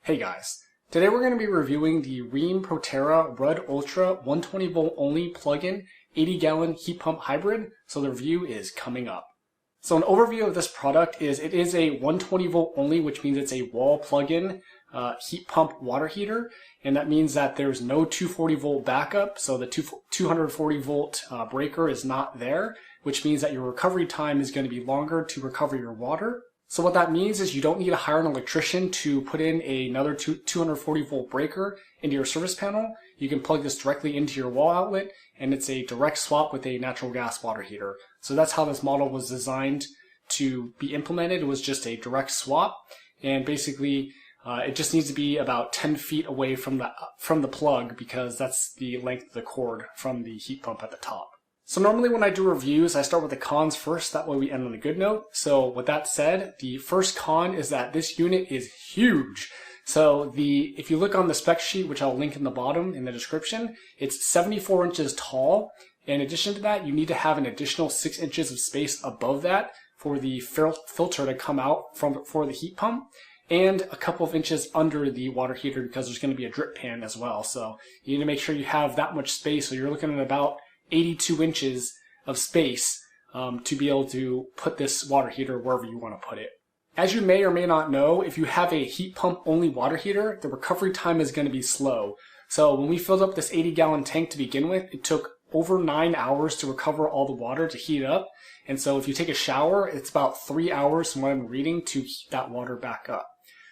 Hey guys, today we're going to be reviewing the Rheem Proterra Ruud Ultra 120 volt only plug-in 80-gallon heat pump hybrid, so the review is coming up. So an overview of this product is it is a 120 volt only, which means it's a wall plug-in heat pump water heater, and that means that there's no 240 volt backup, so the 240 volt breaker is not there, which means that your recovery time is going to be longer to recover your water. So what that means is you don't need to hire an electrician to put in another 240 volt breaker into your service panel. You can plug this directly into your wall outlet, and it's a direct swap with a natural gas water heater. So that's how this model was designed to be implemented. It was just a direct swap, and basically it just needs to be about 10 feet away from the plug, because that's the length of the cord from the heat pump at the top. So normally when I do reviews, I start with the cons first, that way we end on a good note. So with that said, the first con is that this unit is huge. So if you look on the spec sheet, which I'll link in the bottom in the description, it's 74 inches tall. In addition to that, you need to have an additional 6 inches of space above that for the filter to come out for the heat pump, and a couple of inches under the water heater because there's going to be a drip pan as well. So you need to make sure you have that much space. So you're looking at about 82 inches of space to be able to put this water heater wherever you want to put it. As you may or may not know, if you have a heat pump only water heater, the recovery time is going to be slow. So when we filled up this 80-gallon tank to begin with, it took over 9 hours to recover all the water to heat it up. And so if you take a shower, it's about 3 hours from what I'm reading to heat that water back up.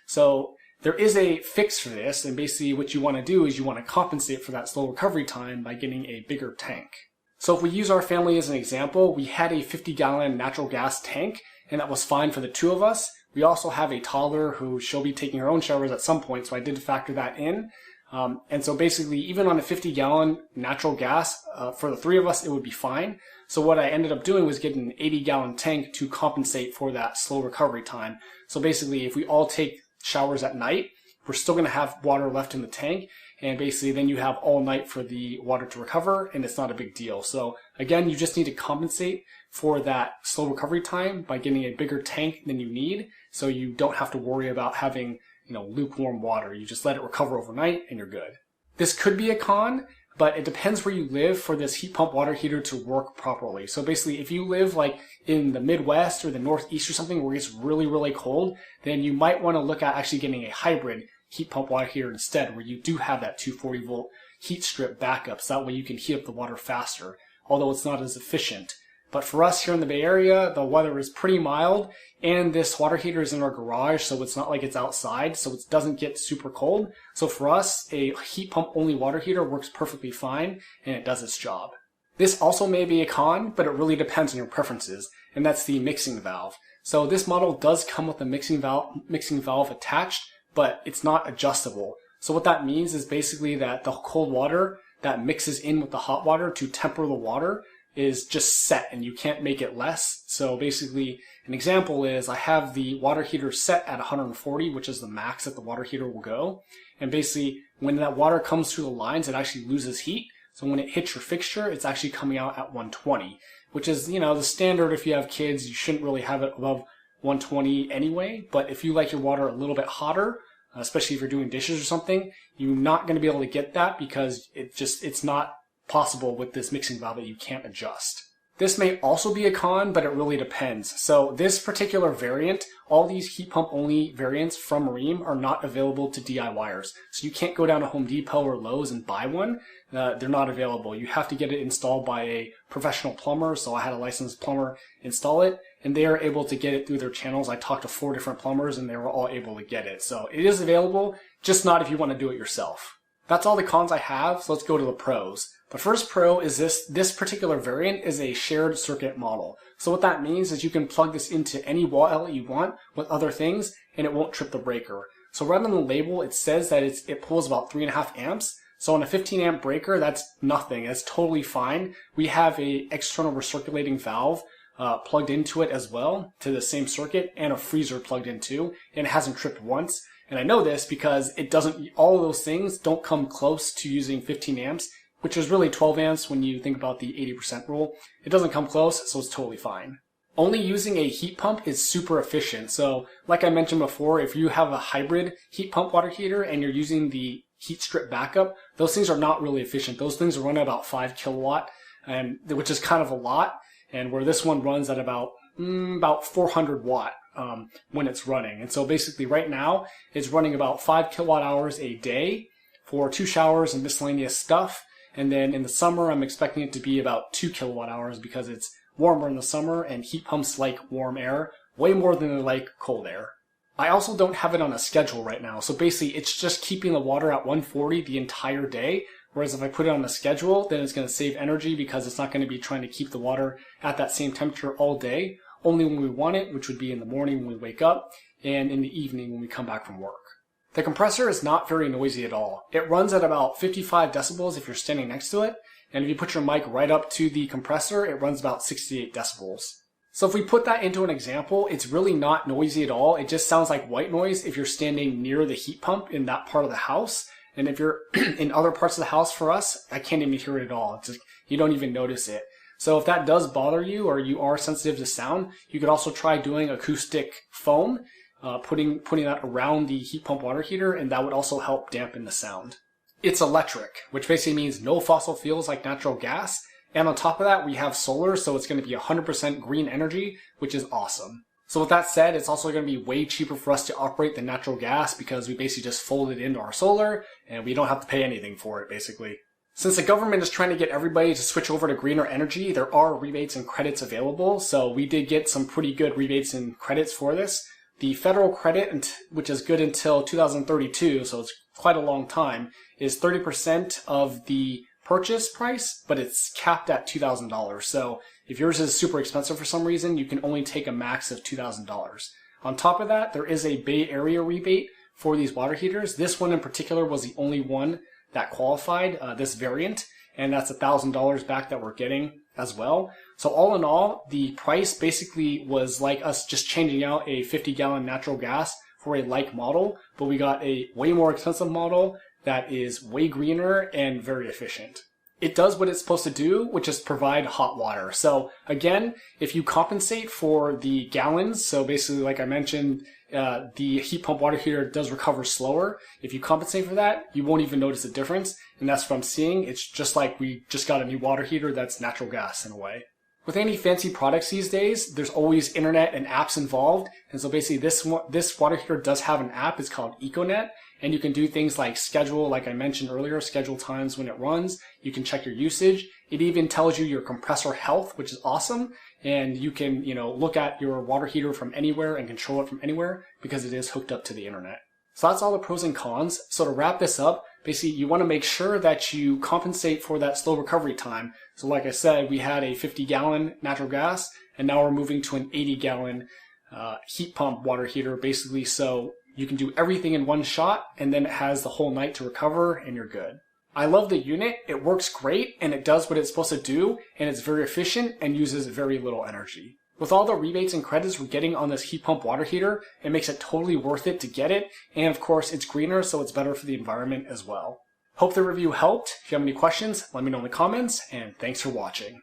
So there is a fix for this, and basically what you want to do is you want to compensate for that slow recovery time by getting a bigger tank. So if we use our family as an example, we had a 50-gallon natural gas tank, and that was fine for the two of us. We also have a toddler who she'll be taking her own showers at some point, so I did factor that in. And so basically, even on a 50-gallon natural gas, for the three of us, it would be fine. So what I ended up doing was getting an 80-gallon tank to compensate for that slow recovery time. So basically, if we all take showers at night, we're still going to have water left in the tank, and basically then you have all night for the water to recover, and it's not a big deal. So again, you just need to compensate for that slow recovery time by getting a bigger tank than you need, so you don't have to worry about having lukewarm water. You just let it recover overnight and you're good. This could be a con, but it depends where you live for this heat pump water heater to work properly. So basically, if you live like in the Midwest or the Northeast or something where it's really, really cold, then you might want to look at actually getting a hybrid heat pump water heater instead, where you do have that 240 volt heat strip backup, so that way you can heat up the water faster, although it's not as efficient. But for us here in the Bay Area, the weather is pretty mild, and this water heater is in our garage, so it's not like it's outside, so it doesn't get super cold. So for us, a heat pump only water heater works perfectly fine, and it does its job. This also may be a con, but it really depends on your preferences, and that's the mixing valve. So this model does come with a mixing valve attached, but it's not adjustable. So what that means is basically that the cold water that mixes in with the hot water to temper the water is just set, and you can't make it less. So basically, an example is I have the water heater set at 140, which is the max that the water heater will go. And basically, when that water comes through the lines, it actually loses heat. So when it hits your fixture, it's actually coming out at 120, which is, the standard. If you have kids, you shouldn't really have it above 120 anyway. But if you like your water a little bit hotter, especially if you're doing dishes or something, you're not going to be able to get that because it's not possible with this mixing valve that you can't adjust. This may also be a con, but it really depends. So this particular variant, all these heat pump only variants from Rheem are not available to DIYers. So you can't go down to Home Depot or Lowe's and buy one. They're not available. You have to get it installed by a professional plumber. So I had a licensed plumber install it, and they are able to get it through their channels. I talked to 4 different plumbers, and they were all able to get it. So it is available, just not if you want to do it yourself. That's all the cons I have, so let's go to the pros. The first pro is this particular variant is a shared circuit model. So what that means is you can plug this into any wall outlet you want with other things, and it won't trip the breaker. So right on the label, it says that it pulls about 3.5 amps. So on a 15 amp breaker, that's nothing. That's totally fine. We have a external recirculating valve plugged into it as well, to the same circuit, and a freezer plugged into, and it hasn't tripped once. And I know this because all of those things don't come close to using 15 amps, which is really 12 amps when you think about the 80% rule. It doesn't come close, so it's totally fine. Only using a heat pump is super efficient. So like I mentioned before, if you have a hybrid heat pump water heater and you're using the heat strip backup, those things are not really efficient. Those things run at about 5 kilowatt, and which is kind of a lot. And where this one runs at about 400 watt when it's running. And so basically right now it's running about 5 kilowatt hours a day for 2 showers and miscellaneous stuff. And then in the summer, I'm expecting it to be about 2 kilowatt hours because it's warmer in the summer and heat pumps like warm air way more than they like cold air. I also don't have it on a schedule right now. So basically it's just keeping the water at 140 the entire day. Whereas if I put it on a schedule, then it's going to save energy because it's not going to be trying to keep the water at that same temperature all day, only when we want it, which would be in the morning when we wake up and in the evening when we come back from work. The compressor is not very noisy at all. It runs at about 55 decibels if you're standing next to it. And if you put your mic right up to the compressor, it runs about 68 decibels. So if we put that into an example, it's really not noisy at all. It just sounds like white noise if you're standing near the heat pump in that part of the house. And if you're in other parts of the house for us, I can't even hear it at all. It's just, you don't even notice it. So if that does bother you or you are sensitive to sound, you could also try doing acoustic foam, putting that around the heat pump water heater, and that would also help dampen the sound. It's electric, which basically means no fossil fuels like natural gas. And on top of that, we have solar, so it's going to be 100% green energy, which is awesome. So with that said, it's also going to be way cheaper for us to operate than natural gas because we basically just fold it into our solar and we don't have to pay anything for it, basically. Since the government is trying to get everybody to switch over to greener energy, there are rebates and credits available. So we did get some pretty good rebates and credits for this. The federal credit, which is good until 2032, so it's quite a long time, is 30% of the purchase price, but it's capped at $2,000. So if yours is super expensive for some reason, you can only take a max of $2,000. On top of that, there is a Bay Area rebate for these water heaters. This one in particular was the only one that qualified, this variant, and that's $1,000 back that we're getting as well. So all in all, the price basically was like us just changing out a 50-gallon natural gas for a like model, but we got a way more expensive model that is way greener and very efficient. It does what it's supposed to do, which is provide hot water. So again, if you compensate for the gallons, so basically like I mentioned, the heat pump water heater does recover slower. If you compensate for that, you won't even notice a difference. And that's what I'm seeing. It's just like we just got a new water heater that's natural gas in a way. With any fancy products these days, there's always internet and apps involved. And so basically this water heater does have an app. It's called EcoNet. And you can do things like schedule, like I mentioned earlier, schedule times when it runs. You can check your usage. It even tells you your compressor health, which is awesome. And you can, look at your water heater from anywhere and control it from anywhere because it is hooked up to the internet. So that's all the pros and cons. So to wrap this up, basically you want to make sure that you compensate for that slow recovery time. So like I said, we had a 50-gallon natural gas, and now we're moving to an 80-gallon heat pump water heater, basically so you can do everything in one shot, and then it has the whole night to recover, and you're good. I love the unit. It works great, and it does what it's supposed to do, and it's very efficient and uses very little energy. With all the rebates and credits we're getting on this heat pump water heater, it makes it totally worth it to get it, and of course it's greener, so it's better for the environment as well. Hope the review helped. If you have any questions, let me know in the comments, and thanks for watching.